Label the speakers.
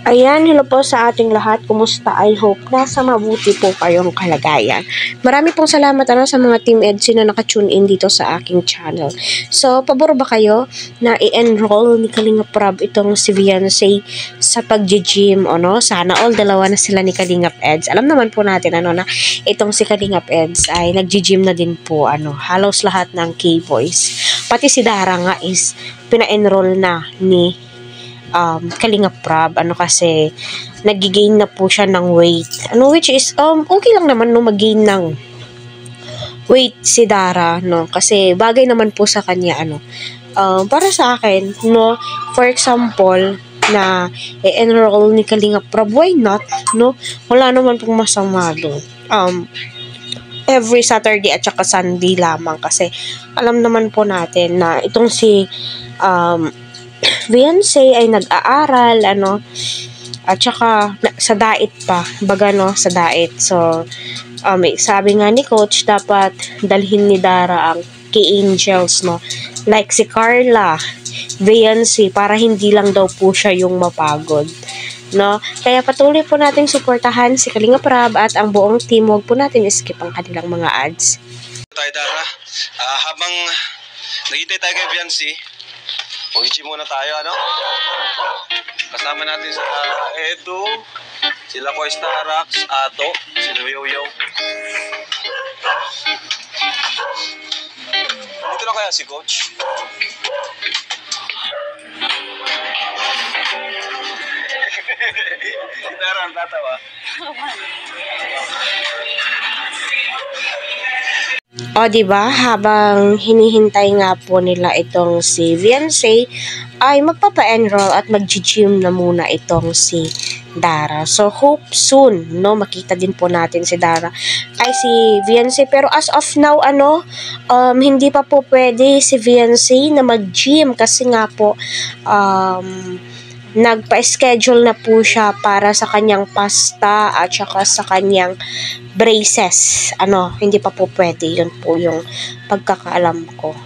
Speaker 1: Ayan, hello po sa ating lahat. Kumusta? I hope nasa mabuti po kayong kalagayan. Marami pong salamat sa mga Team EDSI na nakatune in dito sa aking channel. So, pabor ba kayo na i-enroll ni Kalingap Rab itong si Viancy sa pag-gym? Sana all dalawa na sila ni Kalingap Eds. Alam naman po natin na itong si Kalingap Eds ay nag-gym na din po. Halos lahat ng K-boys. Pati si Dara nga is pina-enroll na ni Kalingap Rab kasi nag-gain na po siya ng weight which is okay lang naman mag-gain ng weight si Dara kasi bagay naman po sa kanya para sa akin for example na i-enroll ni Kalingap Rab, why not wala naman pong masama doon. Every Saturday at saka Sunday lamang kasi alam naman po natin na itong si Viancy ay nag-aaral at saka sa diet pa sa diet. So sabi nga ni coach dapat dalhin ni Dara ang K-Angels like si Carla, Viancy, para hindi lang daw po siya yung mapagod kaya patuloy po nating suportahan si Kalingap Rab at ang buong team. Huwag po natin skip ang kanilang mga ads.
Speaker 2: Tayo Dara, habang nagintay tayo kay Viancy, mag-gym muna tayo, Kasama natin sa Edu, sila Koy Starax, Ato, sila Yoyo. Dito na kaya si Coach? Dara, ang tatawa.
Speaker 1: Diba? Habang hinihintay nga po nila itong si Viancy, ay magpapa-enroll at mag-gym na muna itong si Dara. So, hope soon, makita din po natin si Dara ay si Viancy. Pero as of now, hindi pa po pwede si Viancy na mag-gym kasi nga po, nagpa-schedule na po siya para sa kanyang pasta at saka sa kanyang braces. Hindi pa po pwede. Yun po yung pagkakaalam ko,